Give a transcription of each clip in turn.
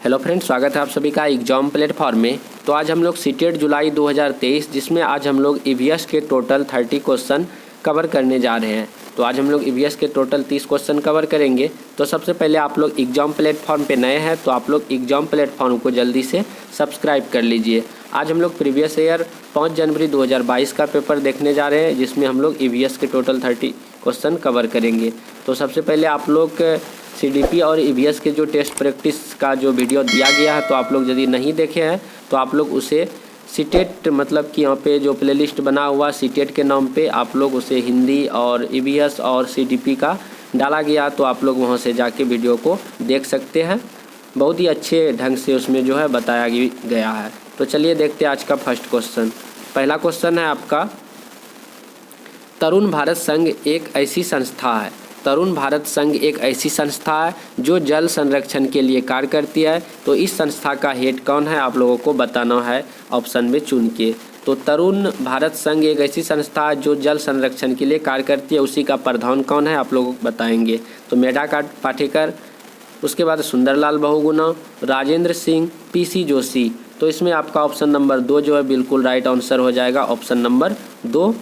Hello friends, स्वागत है आप सभी का एग्जाम प्लेटफॉर्म में। तो आज हम लोग सीटेट जुलाई 2023 जिसमें आज हम लोग ईवीएस के टोटल 30 क्वेश्चन कवर करने जा रहे हैं। तो आज हम लोग ईवीएस के टोटल 30 क्वेश्चन कवर करेंगे। तो सबसे पहले आप लोग एग्जाम प्लेटफॉर्म पे नए हैं तो आप लोग एग्जाम प्लेटफॉर्म को जल्दी से सब्सक्राइब कर लीजिए। आज हम लोग प्रीवियस ईयर 5 जनवरी 2022 का पेपर देखने जा रहे हैं जिसमें हम लोग ईवीएस के टोटल 30 क्वेश्चन कवर करेंगे। तो सबसे पहले आप लोग सीडीपी और ईवीएस के जो टेस्ट प्रैक्टिस का जो वीडियो दिया गया है तो आप लोग यदि नहीं देखे हैं तो आप लोग उसे सीटेट मतलब कि यहाँ पे जो प्लेलिस्ट बना हुआ सीटेट के नाम पे आप लोग उसे हिंदी और ईवीएस और सीडीपी का डाला गया तो आप लोग वहाँ से जाके वीडियो को देख सकते हैं। बहुत ही अच्छे ढंग से उसमें जो है बताया गया है। तो चलिए देखते हैं आज का फर्स्ट क्वेश्चन। पहला क्वेश्चन है आपका, तरुण भारत संघ एक ऐसी संस्था है। तरुण भारत संघ एक ऐसी संस्था है जो जल संरक्षण के लिए कार्य करती है। तो इस संस्था का हेड कौन है आप लोगों को बताना है ऑप्शन में चुन के। तो तरुण भारत संघ एक ऐसी संस्था है जो जल संरक्षण के लिए कार्य करती है, उसी का प्रधान कौन है आप लोग बताएंगे। तो मेधाकांत पाटेकर, उसके बाद सुंदरलाल बहुगुणा, राजेंद्र सिंह, पीसी जोशी। तो इसमें आपका ऑप्शन नंबर 2 जो है बिल्कुल राइट आंसर हो जाएगा। ऑप्शन नंबर 2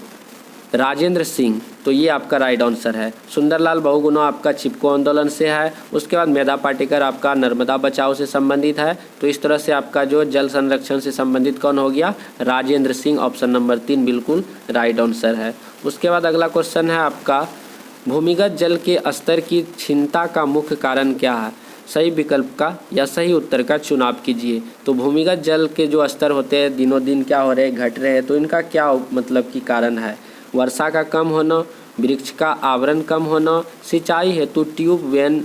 राजेंद्र सिंह, तो ये आपका राइट आंसर है। सुंदरलाल बहुगुणा आपका चिपको आंदोलन से है। उसके बाद मेधा पाटेकर आपका नर्मदा बचाओ से संबंधित है। तो इस तरह से आपका जो जल संरक्षण से संबंधित कौन हो गया, राजेंद्र सिंह। ऑप्शन नंबर 3 बिल्कुल राइट आंसर है। उसके बाद अगला क्वेश्चन है आपका, भूमिगत जल के स्तर की क्षीणता का मुख्य कारण क्या है। सही विकल्प का या सही उत्तर का चुनाव कीजिए। तो भूमिगत जल के जो स्तर होते हैं दिनों दिन क्या हो रहे हैं, घट रहे हैं। तो इनका क्या मतलब कि कारण है। वर्षा का कम होना, वृक्ष का आवरण कम होना, सिंचाई हेतु ट्यूबवेल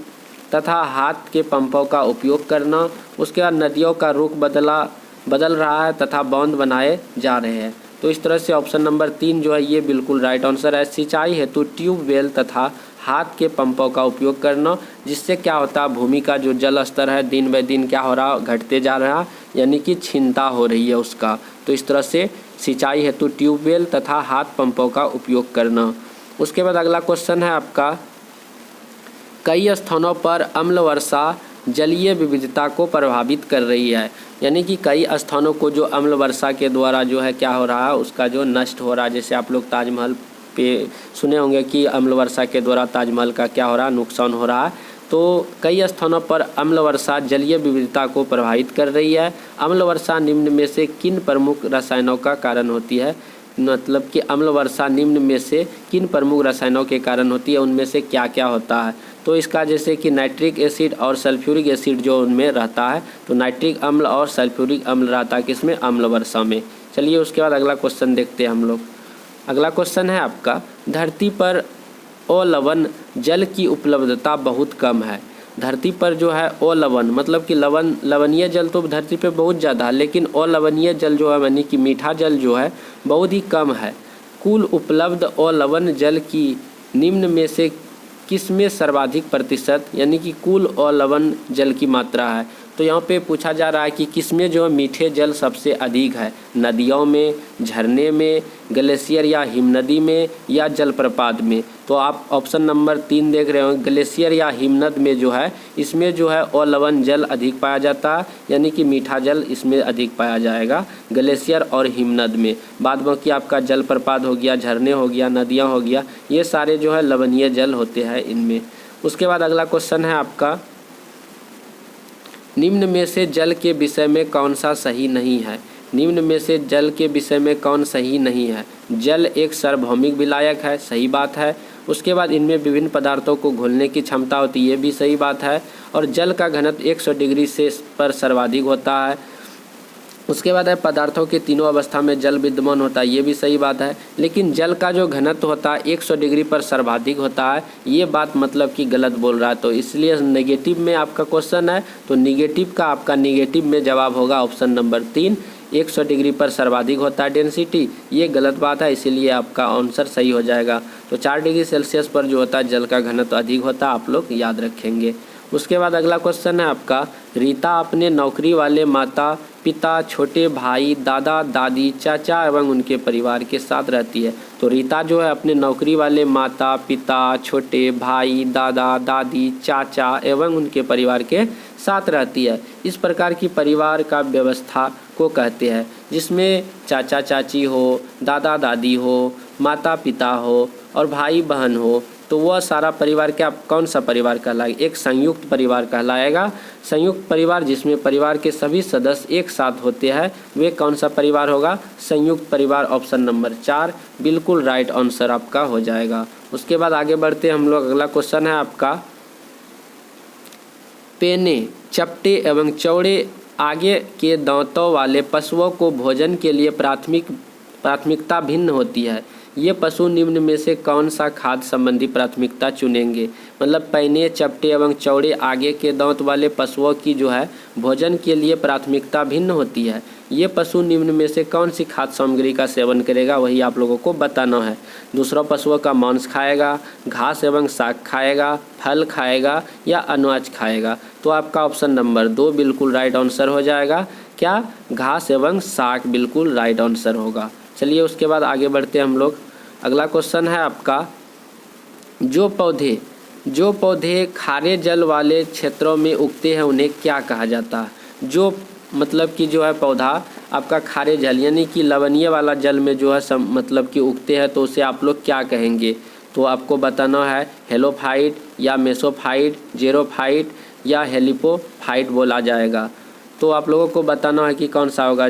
तथा हाथ के पंपों का उपयोग करना, उसके बाद नदियों का रुख बदल रहा है तथा बांध बनाए जा रहे हैं। तो इस तरह से ऑप्शन नंबर 3 जो है ये बिल्कुल राइट आंसर है। सिंचाई हेतु ट्यूबवेल तथा हाथ के पंपों का उपयोग करना, जिससे क्या होता है भूमि का जो जल स्तर है दिन ब दिन क्या हो रहा, घटते जा रहा, यानी कि क्षीणता हो रही है उसका। तो इस तरह से सिंचाई हेतु ट्यूबवेल तथा हाथ पंपों का उपयोग करना। उसके बाद अगला क्वेश्चन है आपका, कई स्थानों पर अम्ल वर्षा जलीय विविधता को प्रभावित कर रही है। यानी कि कई स्थानों को जो अम्ल वर्षा के द्वारा जो है क्या हो रहा है उसका जो नष्ट हो रहा है। जैसे आप लोग ताजमहल पे सुने होंगे कि अम्ल वर्षा के द्वारा ताजमहल का क्या हो रहा है, नुकसान हो रहा है। तो कई स्थानों पर अम्ल वर्षा जलीय विविधता को प्रभावित कर रही है। अम्ल वर्षा निम्न में से किन प्रमुख रसायनों का कारण होती है। मतलब कि अम्ल वर्षा निम्न में से किन प्रमुख रसायनों के कारण होती है, उनमें से क्या क्या होता है। तो इसका जैसे कि नाइट्रिक एसिड और सल्फ्यूरिक एसिड जो उनमें रहता है, तो नाइट्रिक अम्ल और सल्फ्यूरिक अम्ल रहता है किसमें, अम्ल वर्षा में। चलिए उसके बाद अगला क्वेश्चन देखते हैं हम लोग। अगला क्वेश्चन है आपका, धरती पर अलवण जल की उपलब्धता बहुत कम है। धरती पर जो है अलवण मतलब कि लवणीय जल तो धरती पे बहुत ज़्यादा है, लेकिन अलवणीय जल जो है यानी कि मीठा जल जो है बहुत ही कम है। कुल उपलब्ध अलवण जल की निम्न में से किसमें सर्वाधिक प्रतिशत यानी कि कुल अलवण जल की मात्रा है। तो यहाँ पे पूछा जा रहा है कि किसमें जो है मीठे जल सबसे अधिक है, नदियों में, झरने में, ग्लेशियर या हिमनदी में या जलप्रपात में। तो आप ऑप्शन नंबर 3 देख रहे हो, ग्लेशियर या हिमनद में जो है इसमें जो है अलवण जल अधिक पाया जाता है, यानी कि मीठा जल इसमें अधिक पाया जाएगा ग्लेशियर और हिमनद में। बाद बाकी आपका जलप्रपात हो गया, झरने हो गया, नदियाँ हो गया, ये सारे जो है लवणीय जल होते हैं इनमें। उसके बाद अगला क्वेश्चन है आपका, निम्न में से जल के विषय में कौन सा सही नहीं है। निम्न में से जल के विषय में कौन सही नहीं है। जल एक सार्वभौमिक विलायक है, सही बात है। उसके बाद इनमें विभिन्न पदार्थों को घुलने की क्षमता होती है, ये भी सही बात है। और जल का घनत्व 100 डिग्री से पर सर्वाधिक होता है। उसके बाद है पदार्थों के तीनों अवस्था में जल विद्यमान होता है, ये भी सही बात है। लेकिन जल का जो घनत्व होता है 100 डिग्री पर सर्वाधिक होता है, ये बात मतलब कि गलत बोल रहा है। तो इसलिए नेगेटिव में आपका क्वेश्चन है, तो निगेटिव का आपका निगेटिव में जवाब होगा ऑप्शन नंबर 3, 100 डिग्री पर सर्वाधिक होता है डेंसिटी, ये गलत बात है, इसीलिए आपका आंसर सही हो जाएगा। तो 4 डिग्री सेल्सियस पर जो होता है जल का घनत्व अधिक होता है, आप लोग याद रखेंगे। उसके बाद अगला क्वेश्चन है आपका, रीता अपने नौकरी वाले माता पिता, छोटे भाई, दादा दादी, चाचा एवं उनके परिवार के साथ रहती है। तो रीता जो है अपने नौकरी वाले माता पिता, छोटे भाई, दादा दादी, चाचा एवं उनके परिवार के साथ रहती है। इस प्रकार की परिवार का व्यवस्था को कहते हैं, जिसमें चाचा चाची हो, दादा दादी हो, माता पिता हो और भाई बहन हो, तो वह सारा परिवार क्या कौन सा परिवार कहलाएगा? एक संयुक्त परिवार कहलाएगा। संयुक्त परिवार जिसमें परिवार के सभी सदस्य एक साथ होते हैं, वे कौन सा परिवार होगा? संयुक्त परिवार। ऑप्शन नंबर 4 बिल्कुल राइट आंसर आपका हो जाएगा। उसके बाद आगे बढ़ते हम लोग। अगला क्वेश्चन है आपका, पेने, चपटे एवं चौड़े आगे के दांतों वाले पशुओं को भोजन के लिए प्राथमिकता भिन्न होती है। ये पशु निम्न में से कौन सा खाद्य संबंधी प्राथमिकता चुनेंगे? मतलब पैने, चपटे एवं चौड़े आगे के दांत वाले पशुओं की जो है भोजन के लिए प्राथमिकता भिन्न होती है। ये पशु निम्न में से कौन सी खाद्य सामग्री का सेवन करेगा, वही आप लोगों को बताना है। दूसरा पशुओं का मांस खाएगा, घास एवं शाक खाएगा, फल खाएगा या अनाज खाएगा? तो आपका ऑप्शन नंबर 2 बिल्कुल राइट आंसर हो जाएगा। क्या? घास एवं शाक बिल्कुल राइट आंसर होगा। चलिए उसके बाद आगे बढ़ते हैं हम लोग। अगला क्वेश्चन है आपका, जो पौधे खारे जल वाले क्षेत्रों में उगते हैं उन्हें क्या कहा जाता है? जो मतलब कि जो है पौधा आपका खारे जल यानी कि लवणीय वाला जल में जो है मतलब कि उगते हैं, तो उसे आप लोग क्या कहेंगे? तो आपको बताना है हेलोफाइट या मेसोफाइट, जेरोफाइट या हेलिपोफाइट बोला जाएगा। तो आप लोगों को बताना है कि कौन सा होगा।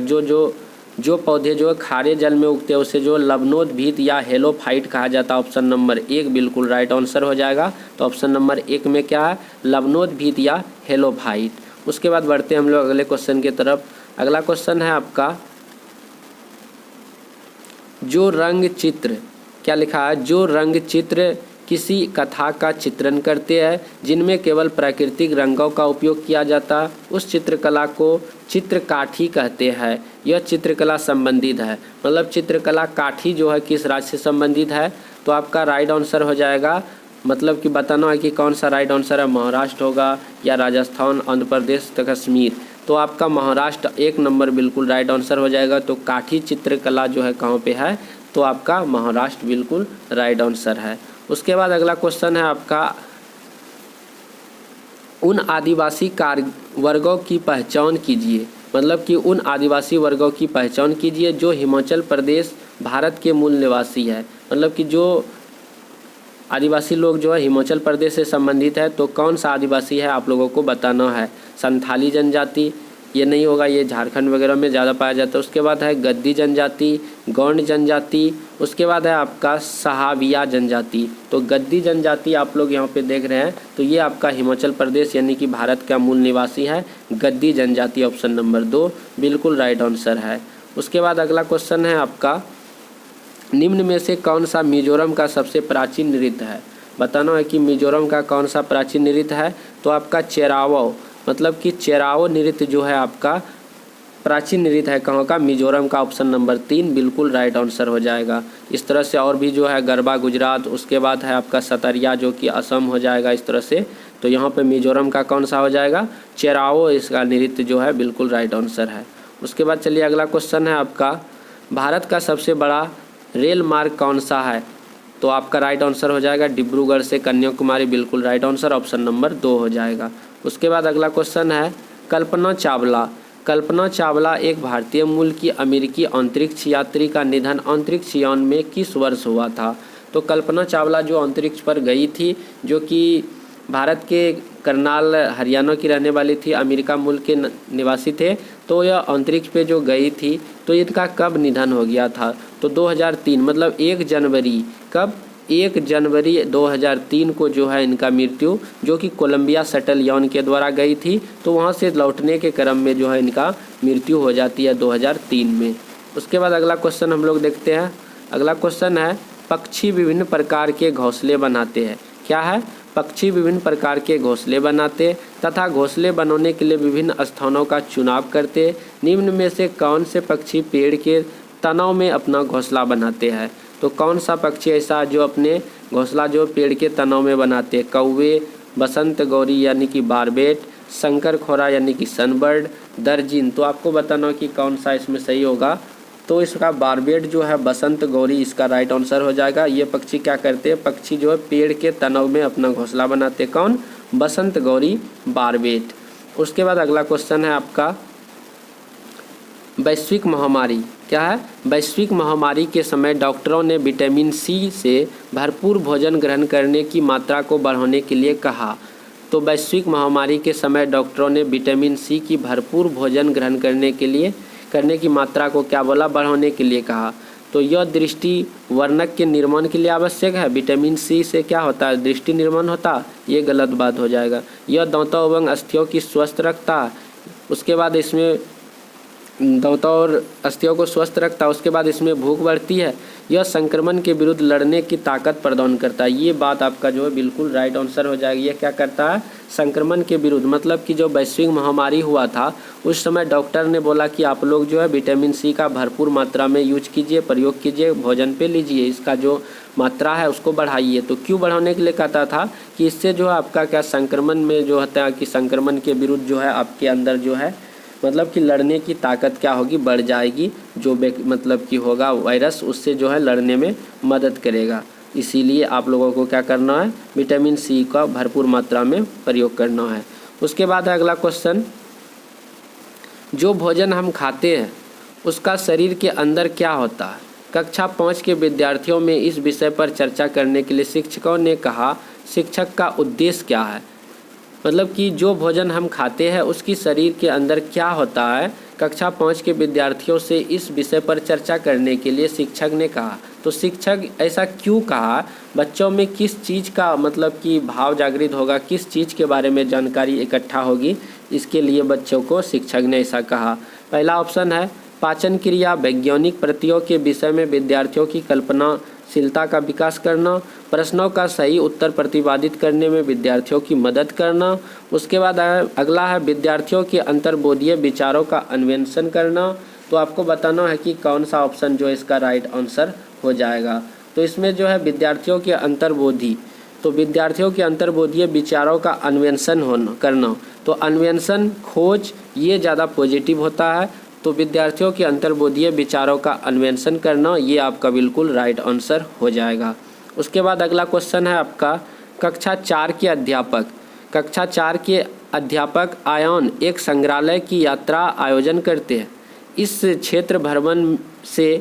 जो पौधे जो खारे जल में उगते हैं उसे जो लवणोद्भिद या हेलोफाइट कहा जाता है। ऑप्शन नंबर 1 बिल्कुल राइट आंसर हो जाएगा। तो ऑप्शन नंबर 1 में क्या है? लवणोद्भिद या हेलोफाइट। उसके बाद बढ़ते हैं हम लोग अगले क्वेश्चन की तरफ। अगला क्वेश्चन है आपका, जो रंग चित्र, क्या लिखा है? जो रंग चित्र किसी कथा का चित्रण करते हैं जिनमें केवल प्राकृतिक रंगों का उपयोग किया जाता है, उस चित्रकला को चित्रकाठी कहते हैं। यह चित्रकला संबंधित है। मतलब चित्रकला काठी जो है किस राज्य से संबंधित है? तो आपका राइट आंसर हो जाएगा, मतलब कि बताना है कि कौन सा राइट आंसर है। महाराष्ट्र होगा या राजस्थान, आंध्र प्रदेश तो कश्मीर? तो आपका महाराष्ट्र 1 नंबर बिल्कुल राइट आंसर हो जाएगा। तो काठी चित्रकला जो है कहाँ पे है? तो आपका महाराष्ट्र बिल्कुल राइट आंसर है। उसके बाद अगला क्वेश्चन है आपका, उन आदिवासी वर्गों की पहचान कीजिए। मतलब कि उन आदिवासी वर्गों की पहचान कीजिए जो हिमाचल प्रदेश भारत के मूल निवासी है। मतलब कि जो आदिवासी लोग जो है हिमाचल प्रदेश से संबंधित है, तो कौन सा आदिवासी है आप लोगों को बताना है। संथाली जनजाति, ये नहीं होगा, ये झारखंड वगैरह में ज़्यादा पाया जाता है। उसके बाद है गद्दी जनजाति, गौंड जनजाति, उसके बाद है आपका सहाविया जनजाति। तो गद्दी जनजाति आप लोग यहाँ पे देख रहे हैं, तो ये आपका हिमाचल प्रदेश यानी कि भारत का मूल निवासी है गद्दी जनजाति। ऑप्शन नंबर 2 बिल्कुल राइट आंसर है। उसके बाद अगला क्वेश्चन है आपका, निम्न में से कौन सा मिजोरम का सबसे प्राचीन नृत्य है? बताना है कि मिजोरम का कौन सा प्राचीन नृत्य है। तो आपका चेरावो, मतलब कि चेरावो नृत्य जो है आपका प्राचीन नृत्य है कहाँ का? मिजोरम का। ऑप्शन नंबर 3 बिल्कुल राइट आंसर हो जाएगा। इस तरह से और भी जो है गरबा गुजरात, उसके बाद है आपका सतरिया जो कि असम हो जाएगा इस तरह से। तो यहाँ पे मिजोरम का कौन सा हो जाएगा? चेरावो, इसका नृत्य जो है बिल्कुल राइट आंसर है। उसके बाद चलिए अगला क्वेश्चन है आपका, भारत का सबसे बड़ा रेल मार्ग कौन सा है? तो आपका राइट आंसर हो जाएगा डिब्रूगढ़ से कन्याकुमारी, बिल्कुल राइट आंसर। ऑप्शन नंबर 2 हो जाएगा। उसके बाद अगला क्वेश्चन है, कल्पना चावला एक भारतीय मूल की अमेरिकी अंतरिक्ष यात्री का निधन अंतरिक्ष यान में किस वर्ष हुआ था? तो कल्पना चावला जो अंतरिक्ष पर गई थी, जो कि भारत के करनाल हरियाणा की रहने वाली थी, अमेरिका मूल के निवासी थे, तो यह अंतरिक्ष पे जो गई थी, तो इनका कब निधन हो गया था? तो 2003, मतलब 1 जनवरी, कब? 1 जनवरी 2003 को जो है इनका मृत्यु, जो कि कोलंबिया शटल यान के द्वारा गई थी, तो वहाँ से लौटने के क्रम में जो है इनका मृत्यु हो जाती है 2003 में। उसके बाद अगला क्वेश्चन हम लोग देखते हैं। अगला क्वेश्चन है, पक्षी विभिन्न प्रकार के घोंसले बनाते हैं। क्या है? पक्षी विभिन्न प्रकार के घोंसले बनाते तथा घोंसले बनाने के लिए विभिन्न स्थानों का चुनाव करते। निम्न में से कौन से पक्षी पेड़ के तनों में अपना घोंसला बनाते हैं? तो कौन सा पक्षी ऐसा जो अपने घोंसला जो पेड़ के तनों में बनाते? कौवे, बसंत गौरी यानी कि बारबेट, शंकर खोरा यानी कि सनबर्ड, दर्जिन। तो आपको बताना कि कौन सा इसमें सही होगा। तो इसका बारबेट जो है बसंत गौरी इसका राइट आंसर हो जाएगा। ये पक्षी क्या करते हैं? पक्षी जो है पेड़ के तनों में अपना घोंसला बनाते। कौन? बसंत गौरी बारबेट। उसके बाद अगला क्वेश्चन है आपका वैश्विक महामारी। क्या है? वैश्विक महामारी के समय डॉक्टरों ने विटामिन सी से भरपूर भोजन ग्रहण करने की मात्रा को बढ़ाने के लिए कहा। तो वैश्विक महामारी के समय डॉक्टरों ने विटामिन सी की भरपूर भोजन ग्रहण करने की मात्रा को क्या बोला? बढ़ाने के लिए कहा। तो यह दृष्टि वर्णक के निर्माण के लिए आवश्यक है। विटामिन सी से क्या होता है? दृष्टि निर्माण होता। ये गलत बात हो जाएगा। यह दांतों एवं अस्थियों की स्वस्थ रखता है। उसके बाद इसमें दांतों और अस्थियों को स्वस्थ रखता है। उसके बाद इसमें भूख बढ़ती है। यह संक्रमण के विरुद्ध लड़ने की ताकत प्रदान करता है। ये बात आपका जो है बिल्कुल राइट आंसर हो जाएगी। यह क्या करता है? संक्रमण के विरुद्ध, मतलब कि जो वैश्विक महामारी हुआ था उस समय डॉक्टर ने बोला कि आप लोग जो है विटामिन सी का भरपूर मात्रा में यूज कीजिए, प्रयोग कीजिए, भोजन पे लीजिए, इसका जो मात्रा है उसको बढ़ाइए। तो क्यों बढ़ाने के लिए कहता था? कि इससे जो है आपका क्या संक्रमण में जो होता है कि संक्रमण के विरुद्ध जो है आपके अंदर जो है मतलब कि लड़ने की ताकत क्या होगी? बढ़ जाएगी। जो मतलब कि होगा वायरस, उससे जो है लड़ने में मदद करेगा। इसीलिए आप लोगों को क्या करना है? विटामिन सी का भरपूर मात्रा में प्रयोग करना है। उसके बाद अगला क्वेश्चन, जो भोजन हम खाते हैं उसका शरीर के अंदर क्या होता है? कक्षा 5 के विद्यार्थियों में इस विषय पर चर्चा करने के लिए शिक्षकों ने कहा। शिक्षक का उद्देश्य क्या है? मतलब कि जो भोजन हम खाते हैं उसकी शरीर के अंदर क्या होता है? कक्षा 5 के विद्यार्थियों से इस विषय पर चर्चा करने के लिए शिक्षक ने कहा। तो शिक्षक ऐसा क्यों कहा? बच्चों में किस चीज़ का मतलब कि भाव जागृत होगा, किस चीज़ के बारे में जानकारी इकट्ठा होगी, इसके लिए बच्चों को शिक्षक ने ऐसा कहा। पहला ऑप्शन है पाचन क्रिया, वैज्ञानिक प्रत्ययों के विषय में विद्यार्थियों की कल्पनाशीलता का विकास करना, प्रश्नों का सही उत्तर प्रतिपादित करने में विद्यार्थियों की मदद करना। उसके बाद अगला है विद्यार्थियों के अंतर्बोधीय विचारों का अन्वेषण करना। तो आपको बताना है कि कौन सा ऑप्शन जो है इसका राइट आंसर हो जाएगा। तो इसमें जो है विद्यार्थियों के अंतर्बोधी, तो विद्यार्थियों के अंतर्बोधीय विचारों का अन्वेषण करना, तो अन्वेषण, खोज, ये ज़्यादा पॉजिटिव होता है। तो विद्यार्थियों के अंतर्बोधीय विचारों का अन्वेषण करना, ये आपका बिल्कुल राइट आंसर हो जाएगा। उसके बाद अगला क्वेश्चन है आपका कक्षा 4 के अध्यापक। कक्षा 4 के अध्यापक आयन एक संग्रहालय की यात्रा आयोजन करते हैं। इस क्षेत्र भ्रमण से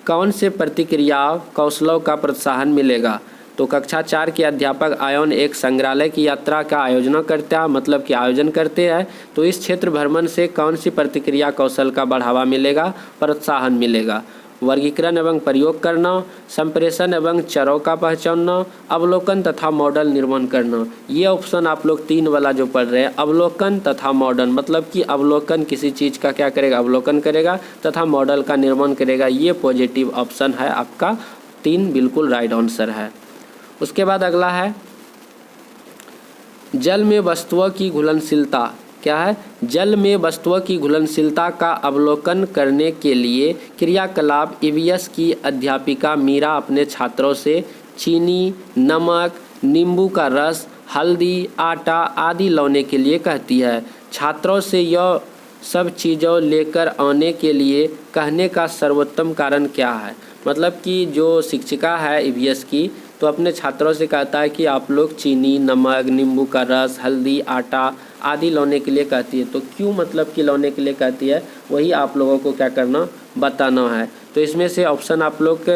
कौन से प्रतिक्रिया कौशलों का प्रोत्साहन मिलेगा? तो कक्षा 4 के अध्यापक आयन एक संग्रहालय की यात्रा का आयोजन करते हैं, मतलब कि आयोजन करते हैं। तो इस क्षेत्र भ्रमण से कौन सी प्रतिक्रिया कौशल का बढ़ावा मिलेगा, प्रोत्साहन मिलेगा? वर्गीकरण एवं प्रयोग करना, संप्रेषण एवं चरों का पहचानना, अवलोकन तथा मॉडल निर्माण करना। ये ऑप्शन आप लोग 3 वाला जो पढ़ रहे हैं, अवलोकन तथा मॉडल, मतलब कि अवलोकन किसी चीज़ का क्या करेगा? अवलोकन करेगा तथा मॉडल का निर्माण करेगा। ये पॉजिटिव ऑप्शन है आपका, 3 बिल्कुल राइट आंसर है। उसके बाद अगला है जल में वस्तुओं की घुलनशीलता। क्या है? जल में वस्तुओं की घुलनशीलता का अवलोकन करने के लिए क्रियाकलाप ईवीएस की अध्यापिका मीरा अपने छात्रों से चीनी, नमक, नींबू का रस, हल्दी, आटा आदि लाने के लिए कहती है। छात्रों से यह सब चीज़ों लेकर आने के लिए कहने का सर्वोत्तम कारण क्या है? मतलब कि जो शिक्षिका है ईवीएस की, तो अपने छात्रों से कहता है कि आप लोग चीनी, नमक, नींबू का रस, हल्दी, आटा आदि लाने के लिए कहती है। तो क्यों मतलब कि लाने के लिए कहती है, वही आप लोगों को क्या करना, बताना है। तो इसमें से ऑप्शन आप लोग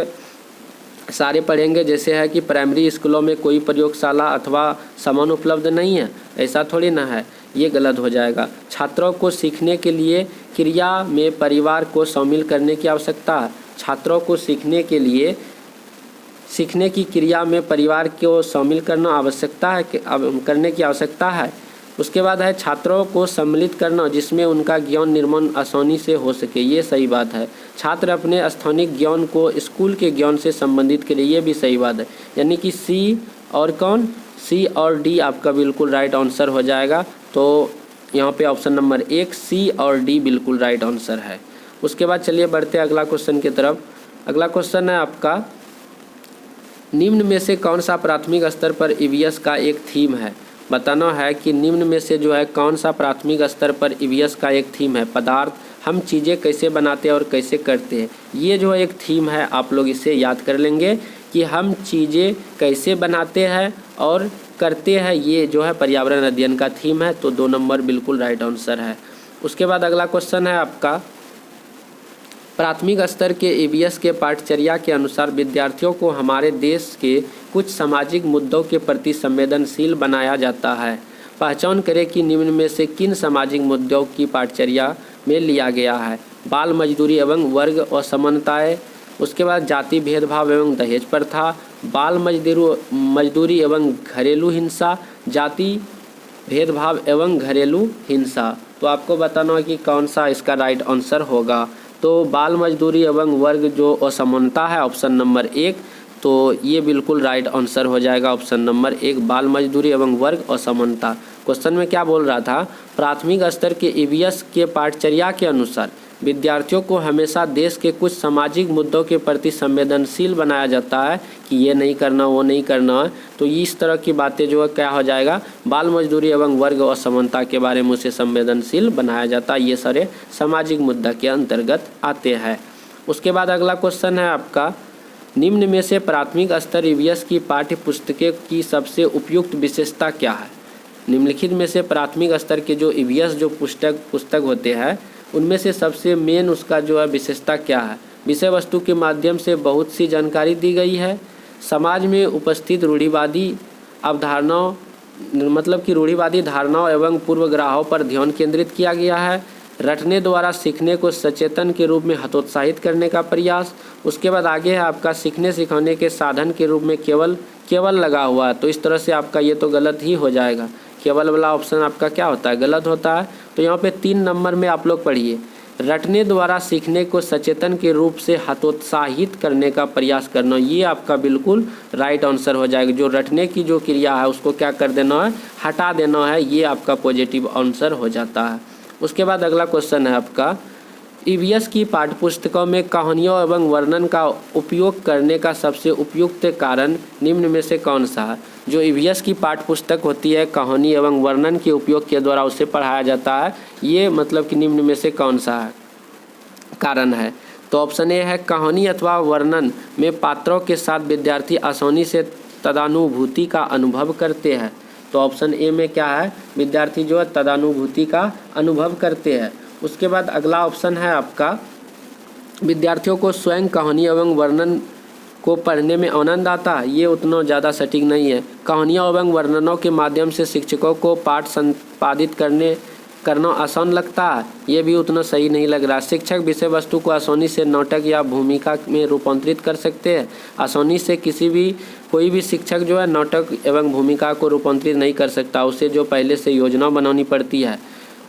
सारे पढ़ेंगे, जैसे है कि प्राइमरी स्कूलों में कोई प्रयोगशाला अथवा सामान उपलब्ध नहीं है, ऐसा थोड़ी ना है, ये गलत हो जाएगा। छात्रों को सीखने के लिए क्रिया में परिवार को शामिल करने की आवश्यकता है। छात्रों को सीखने की क्रिया में परिवार को शामिल करने की आवश्यकता है। उसके बाद है छात्रों को सम्मिलित करना जिसमें उनका ज्ञान निर्माण आसानी से हो सके, ये सही बात है। छात्र अपने स्थानिक ज्ञान को स्कूल के ज्ञान से संबंधित करें, ये भी सही बात है। यानी कि सी और डी आपका बिल्कुल राइट आंसर हो जाएगा। तो यहाँ पे ऑप्शन नंबर 1 सी और डी बिल्कुल राइट आंसर है। उसके बाद चलिए बढ़ते हैं अगला क्वेश्चन की तरफ। अगला क्वेश्चन है आपका निम्न में से कौन सा प्राथमिक स्तर पर ईवीएस का एक थीम है? बताना है कि निम्न में से जो है कौन सा प्राथमिक स्तर पर ईवीएस का एक थीम है। पदार्थ, हम चीज़ें कैसे बनाते हैं और कैसे करते हैं, ये जो एक थीम है आप लोग इसे याद कर लेंगे कि हम चीज़ें कैसे बनाते हैं और करते हैं, ये जो है पर्यावरण अध्ययन का थीम है, तो 2 नंबर बिल्कुल राइट आंसर है। उसके बाद अगला क्वेश्चन है आपका, प्राथमिक स्तर के ईवीएस के पाठचर्या के अनुसार विद्यार्थियों को हमारे देश के कुछ सामाजिक मुद्दों के प्रति संवेदनशील बनाया जाता है। पहचान करें कि निम्न में से किन सामाजिक मुद्दों की पाठचर्या में लिया गया है। बाल मजदूरी एवं वर्ग असमानताएं, उसके बाद जाति भेदभाव एवं दहेज प्रथा, बाल मजदूरी एवं घरेलू हिंसा, जाति भेदभाव एवं घरेलू हिंसा। तो आपको बताना है कि कौन सा इसका राइट आंसर होगा। तो बाल मजदूरी एवं वर्ग जो असमानता है ऑप्शन नंबर 1, तो ये बिल्कुल राइट आंसर हो जाएगा ऑप्शन नंबर 1, बाल मजदूरी एवं वर्ग असमानता। क्वेश्चन में क्या बोल रहा था, प्राथमिक स्तर के ईवीएस के पाठचर्या के अनुसार विद्यार्थियों को हमेशा देश के कुछ सामाजिक मुद्दों के प्रति संवेदनशील बनाया जाता है कि ये नहीं करना, वो नहीं करना है। तो इस तरह की बातें जो है क्या हो जाएगा, बाल मजदूरी एवं वर्ग असमानता के बारे में उसे संवेदनशील बनाया जाता है। ये सारे सामाजिक मुद्दा के अंतर्गत आते हैं। उसके बाद अगला क्वेश्चन है आपका, निम्न में से प्राथमिक स्तर ईवीएस की पाठ्य पुस्तकें की सबसे उपयुक्त विशेषता क्या है। निम्नलिखित में से प्राथमिक स्तर के जो ईवीएस जो पुस्तक होते हैं उनमें से सबसे मेन उसका जो है विशेषता क्या है। विषय वस्तु के माध्यम से बहुत सी जानकारी दी गई है। समाज में उपस्थित रूढ़िवादी अवधारणाओं मतलब कि रूढ़िवादी धारणाओं एवं पूर्वग्रहों पर ध्यान केंद्रित किया गया है। रटने द्वारा सीखने को सचेतन के रूप में हतोत्साहित करने का प्रयास। उसके बाद आगे है आपका, सीखने सिखाने के साधन के रूप में केवल लगा हुआ है। तो इस तरह से आपका ये तो गलत ही हो जाएगा, केवल वाला ऑप्शन आपका क्या होता है, गलत होता है। तो यहाँ पे 3 नंबर में आप लोग पढ़िए, रटने द्वारा सीखने को सचेतन के रूप से हतोत्साहित करने का प्रयास करना, ये आपका बिल्कुल राइट आंसर हो जाएगा। जो रटने की जो क्रिया है उसको क्या कर देना है, हटा देना है, ये आपका पॉजिटिव आंसर हो जाता है। उसके बाद अगला क्वेश्चन है आपका, ईवीएस की पाठ्यपुस्तकों में कहानियों एवं वर्णन का उपयोग करने का सबसे उपयुक्त कारण निम्न में से कौन सा है। जो ईवीएस की पाठ्यपुस्तक होती है, कहानी एवं वर्णन के उपयोग के द्वारा उसे पढ़ाया जाता है, ये मतलब कि निम्न में से कौन सा है कारण है। तो ऑप्शन ए है, कहानी अथवा वर्णन में पात्रों के साथ विद्यार्थी आसानी से तदानुभूति का अनुभव करते हैं। तो ऑप्शन ए में क्या है, विद्यार्थी जो है तदानुभूति का अनुभव करते हैं। उसके बाद अगला ऑप्शन है आपका, विद्यार्थियों को स्वयं कहानी एवं वर्णन को पढ़ने में आनंद आता है, ये उतना ज़्यादा सटीक नहीं है। कहानियों एवं वर्णनों के माध्यम से शिक्षकों को पाठ संपादित करना आसान लगता है, ये भी उतना सही नहीं लग रहा। शिक्षक विषय वस्तु को आसानी से नाटक या भूमिका में रूपांतरित कर सकते हैं। आसानी से कोई भी शिक्षक जो है नाटक एवं भूमिका को रूपांतरित नहीं कर सकता, उसे जो पहले से योजना बनानी पड़ती है।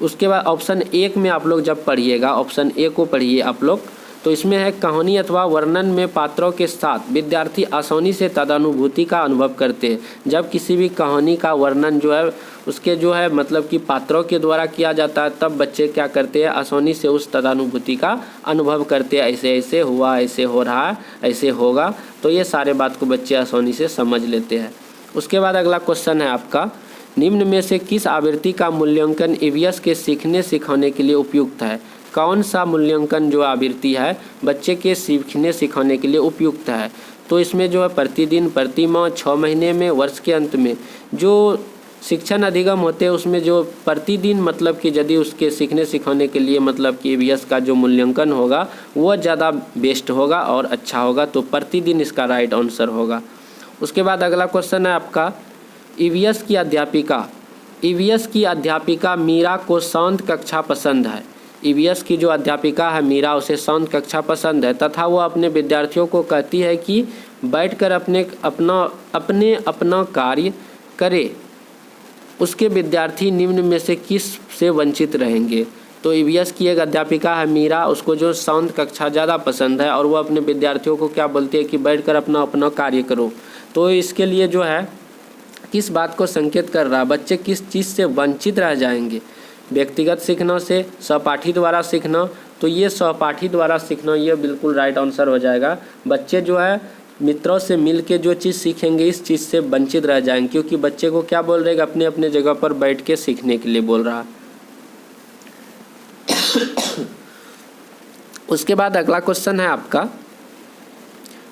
उसके बाद ऑप्शन 1 में आप लोग जब पढ़िएगा, ऑप्शन ए को पढ़िए आप लोग, तो इसमें है कहानी अथवा वर्णन में पात्रों के साथ विद्यार्थी आसानी से तदानुभूति का अनुभव करते हैं। जब किसी भी कहानी का वर्णन जो है उसके जो है मतलब कि पात्रों के द्वारा किया जाता है, तब बच्चे क्या करते हैं, आसानी से उस तदानुभूति का अनुभव करते हैं। ऐसे ऐसे हुआ, ऐसे हो रहा है, ऐसे होगा, तो ये सारे बात को बच्चे आसानी से समझ लेते हैं। उसके बाद अगला क्वेश्चन है आपका, निम्न में से किस आवृत्ति का मूल्यांकन ईवीएस के सीखने सिखाने के लिए उपयुक्त है। कौन सा मूल्यांकन जो आवृत्ति है बच्चे के सीखने सिखाने के लिए उपयुक्त है। तो इसमें जो है प्रतिदिन, प्रति माह, 6 महीने में, वर्ष के अंत में। जो शिक्षण अधिगम होते हैं उसमें जो प्रतिदिन मतलब कि यदि उसके सीखने सिखाने के लिए मतलब कि ईवीएस का जो मूल्यांकन होगा वो ज़्यादा बेस्ट होगा और अच्छा होगा, तो प्रतिदिन इसका राइट आंसर होगा। उसके बाद अगला क्वेश्चन है आपका, ईवीएस की अध्यापिका मीरा को शांत कक्षा पसंद है। ईवीएस की जो अध्यापिका है मीरा, उसे शांत कक्षा पसंद है तथा वो अपने विद्यार्थियों को कहती है कि बैठकर अपना कार्य करे। उसके विद्यार्थी निम्न में से किस से वंचित रहेंगे। तो ईवीएस की एक अध्यापिका है मीरा, उसको जो शांत कक्षा ज़्यादा पसंद है और वो अपने विद्यार्थियों को क्या बोलती है कि बैठकर अपना कार्य करो। तो इसके लिए जो है किस बात को संकेत कर रहा है, बच्चे किस चीज़ से वंचित रह जाएंगे। व्यक्तिगत सीखना से, सहपाठी द्वारा सीखना, तो ये सहपाठी द्वारा सीखना ये बिल्कुल राइट आंसर हो जाएगा। बच्चे जो है मित्रों से मिल के जो चीज़ सीखेंगे इस चीज़ से वंचित रह जाएंगे, क्योंकि बच्चे को क्या बोल रहे हैं, अपने अपने जगह पर बैठ के सीखने के लिए बोल रहा है। उसके बाद अगला क्वेश्चन है आपका,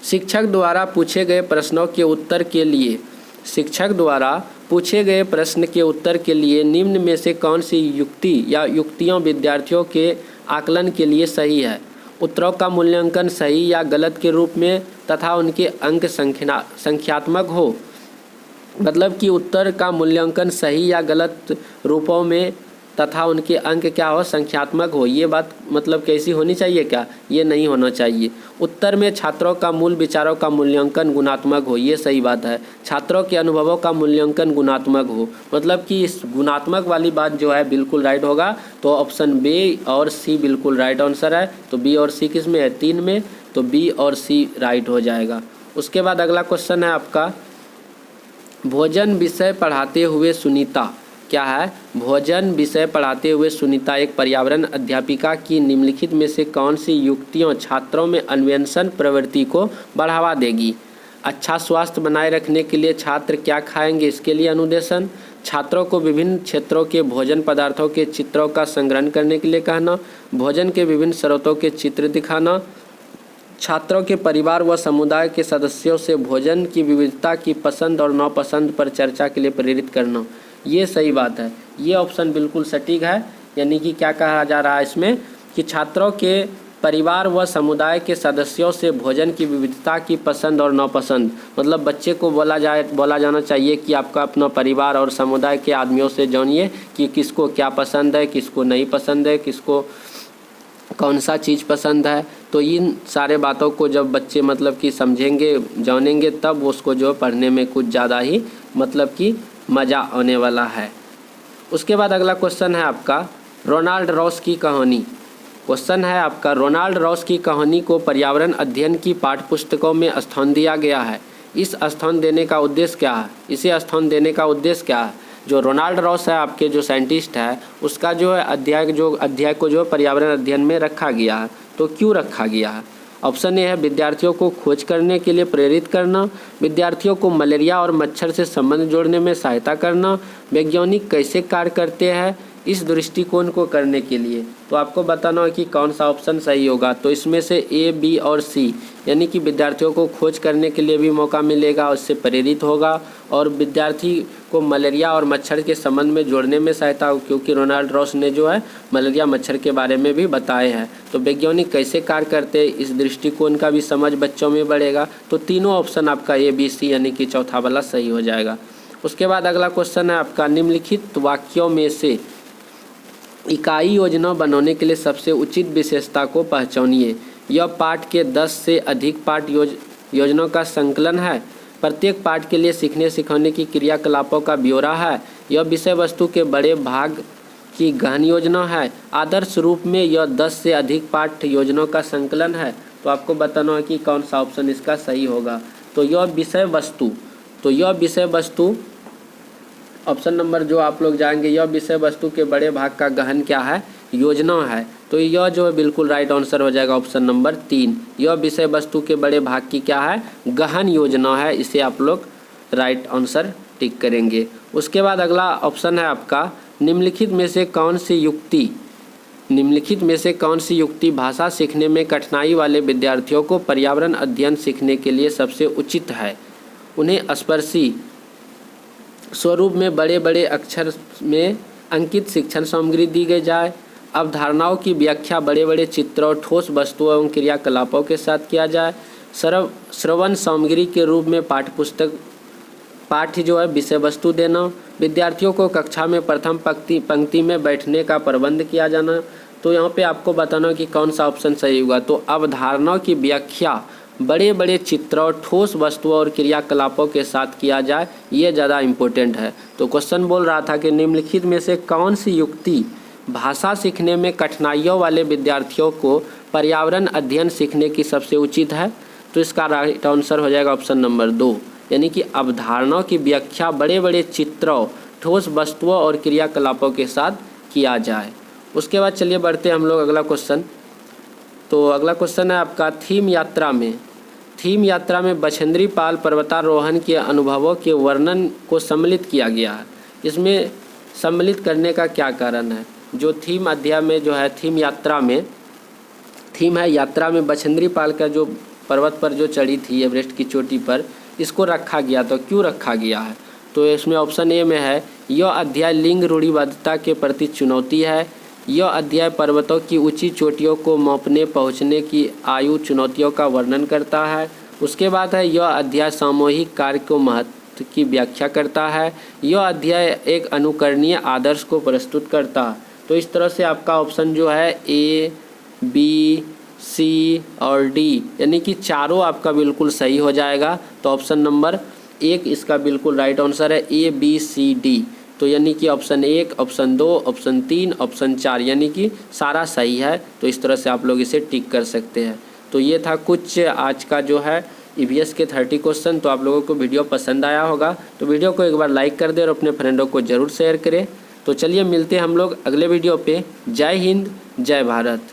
शिक्षक द्वारा पूछे गए प्रश्नों के उत्तर के लिए शिक्षक द्वारा पूछे गए प्रश्न के उत्तर के लिए निम्न में से कौन सी युक्ति या युक्तियाँ विद्यार्थियों के आकलन के लिए सही है। उत्तरों का मूल्यांकन सही या गलत के रूप में तथा उनके अंक संख्यात्मक हो। मतलब कि उत्तर का मूल्यांकन सही या गलत रूपों में तथा उनके अंक क्या हो, संख्यात्मक हो। ये बात मतलब कैसी होनी चाहिए, क्या ये नहीं होना चाहिए। उत्तर में छात्रों का मूल विचारों का मूल्यांकन गुणात्मक हो, ये सही बात है। छात्रों के अनुभवों का मूल्यांकन गुणात्मक हो, मतलब कि इस गुणात्मक वाली बात जो है बिल्कुल राइट होगा। तो ऑप्शन बी और सी बिल्कुल राइट आंसर है। तो बी और सी किस में है, 3 में, तो बी और सी राइट हो जाएगा। उसके बाद अगला क्वेश्चन है आपका, भोजन विषय पढ़ाते हुए सुनीता, क्या है, भोजन विषय पढ़ाते हुए सुनीता एक पर्यावरण अध्यापिका की निम्नलिखित में से कौन सी युक्तियाँ छात्रों में अन्वेषण प्रवृत्ति को बढ़ावा देगी। अच्छा स्वास्थ्य बनाए रखने के लिए छात्र क्या खाएंगे, इसके लिए अनुदेशन। छात्रों को विभिन्न क्षेत्रों के भोजन पदार्थों के चित्रों का संग्रहण करने के लिए कहना। भोजन के विभिन्न स्रोतों के चित्र दिखाना। छात्रों के परिवार व समुदाय के सदस्यों से भोजन की विविधता की पसंद और नापसंद पर चर्चा के लिए प्रेरित करना। ये सही बात है, ये ऑप्शन बिल्कुल सटीक है। यानी कि क्या कहा जा रहा है इसमें कि छात्रों के परिवार व समुदाय के सदस्यों से भोजन की विविधता की पसंद और नापसंद, मतलब बच्चे को बोला जाना चाहिए कि आपका अपना परिवार और समुदाय के आदमियों से जानिए कि किसको क्या पसंद है, किसको नहीं पसंद है, किसको कौन सा चीज़ पसंद है। तो इन सारे बातों को जब बच्चे मतलब कि समझेंगे, जानेंगे, तब उसको जो पढ़ने में कुछ ज़्यादा ही मतलब कि मज़ा आने वाला है। उसके बाद अगला क्वेश्चन है आपका, रोनाल्ड रॉस की कहानी। क्वेश्चन है आपका, रोनाल्ड रॉस की कहानी को पर्यावरण अध्ययन की पाठ्यपुस्तकों में स्थान दिया गया है। इस स्थान देने का उद्देश्य क्या है, इसे स्थान देने का उद्देश्य क्या है। जो रोनाल्ड रॉस है आपके जो साइंटिस्ट है, उसका जो है अध्याय को जो पर्यावरण अध्ययन में रखा गया है। तो क्यों रखा गया है। ऑप्शन ए है विद्यार्थियों को खोज करने के लिए प्रेरित करना, विद्यार्थियों को मलेरिया और मच्छर से संबंध जोड़ने में सहायता करना, वैज्ञानिक कैसे कार्य करते हैं इस दृष्टिकोण को करने के लिए। तो आपको बताना है कि कौन सा ऑप्शन सही होगा। तो इसमें से ए, बी और सी, यानी कि विद्यार्थियों को खोज करने के लिए भी मौका मिलेगा, उससे प्रेरित होगा, और विद्यार्थी को मलेरिया और मच्छर के संबंध में जोड़ने में सहायता हो, क्योंकि रोनाल्ड रॉस ने जो है मलेरिया मच्छर के बारे में भी बताए हैं। तो वैज्ञानिक कैसे कार्य करते हैं इस दृष्टिकोण का भी समझ बच्चों में बढ़ेगा। तो तीनों ऑप्शन आपका ए, बी, सी यानी कि चौथा वाला सही हो जाएगा। उसके बाद अगला क्वेश्चन है आपका, निम्नलिखित वाक्यों में से इकाई योजना बनाने के लिए सबसे उचित विशेषता को पहचानिए। यह पाठ के 10 से अधिक पाठ योजनाओं का संकलन है। प्रत्येक पाठ के लिए सीखने सिखाने की क्रियाकलापों का ब्यौरा है। यह विषय वस्तु के बड़े भाग की गहन योजना है। आदर्श रूप में यह 10 से अधिक पाठ योजनाओं का संकलन है। तो आपको बताना है कि कौन सा ऑप्शन इसका सही होगा। तो यह विषय वस्तु ऑप्शन नंबर जो आप लोग जाएंगे, यह विषय वस्तु के बड़े भाग का गहन क्या है, योजना है। तो यह जो है बिल्कुल राइट आंसर हो जाएगा ऑप्शन नंबर 3। यह विषय वस्तु के बड़े भाग की क्या है, गहन योजना है। इसे आप लोग राइट आंसर टिक करेंगे। उसके बाद अगला ऑप्शन है आपका, निम्नलिखित में से कौन सी युक्ति भाषा सीखने में कठिनाई वाले विद्यार्थियों को पर्यावरण अध्ययन सीखने के लिए सबसे उचित है। उन्हें स्पर्शी स्वरूप में बड़े बड़े अक्षर में अंकित शिक्षण सामग्री दी गई जाए। अवधारणाओं की व्याख्या बड़े बड़े चित्रों, ठोस वस्तुओं एवं क्रियाकलापों के साथ किया जाए। श्रवण सामग्री के रूप में पाठ्य जो है विषय वस्तु देना। विद्यार्थियों को कक्षा में प्रथम पंक्ति में बैठने का प्रबंध किया जाना। तो यहाँ पे आपको बताना कि कौन सा ऑप्शन सही होगा। तो अवधारणाओं की व्याख्या बड़े बड़े चित्रों, ठोस वस्तुओं और क्रियाकलापों के साथ किया जाए, ये ज़्यादा इम्पोर्टेंट है। तो क्वेश्चन बोल रहा था कि निम्नलिखित में से कौन सी युक्ति भाषा सीखने में कठिनाइयों वाले विद्यार्थियों को पर्यावरण अध्ययन सीखने की सबसे उचित है। तो इसका राइट आंसर हो जाएगा ऑप्शन नंबर 2, यानी कि अवधारणाओं की व्याख्या बड़े बड़े चित्रों, ठोस वस्तुओं और क्रियाकलापों के साथ किया जाए। उसके बाद चलिए बढ़ते हैं हम लोग अगला क्वेश्चन। तो अगला क्वेश्चन है आपका, थीम यात्रा में बछेंद्री पाल पर्वतारोहण के अनुभवों के वर्णन को सम्मिलित किया गया है। इसमें सम्मिलित करने का क्या कारण है। जो थीम अध्याय में जो है थीम है यात्रा में बछेंद्री पाल का जो पर्वत पर जो चढ़ी थी एवरेस्ट की चोटी पर, इसको रखा गया। तो क्यों रखा गया है। तो इसमें ऑप्शन ए में है, यह अध्याय लिंग रूढ़िवादिता के प्रति चुनौती है। यह अध्याय पर्वतों की ऊंची चोटियों को मापने पहुंचने की आयु चुनौतियों का वर्णन करता है। उसके बाद है, यह अध्याय सामूहिक कार्य को महत्व की व्याख्या करता है। यह अध्याय एक अनुकरणीय आदर्श को प्रस्तुत करता है। तो इस तरह से आपका ऑप्शन जो है ए, बी, सी और डी, यानी कि चारों आपका बिल्कुल सही हो जाएगा। तो ऑप्शन नंबर 1 इसका बिल्कुल राइट आंसर है, ए, बी, सी, डी। तो यानी कि ऑप्शन 1, ऑप्शन 2, ऑप्शन 3, ऑप्शन 4 यानी कि सारा सही है। तो इस तरह से आप लोग इसे टिक कर सकते हैं। तो ये था कुछ आज का जो है ईवीएस के 30 क्वेश्चन। तो आप लोगों को वीडियो पसंद आया होगा तो वीडियो को एक बार लाइक कर दें और अपने फ्रेंडों को ज़रूर शेयर करें। तो चलिए मिलते हैं हम लोग अगले वीडियो पे। जय हिंद, जय भारत।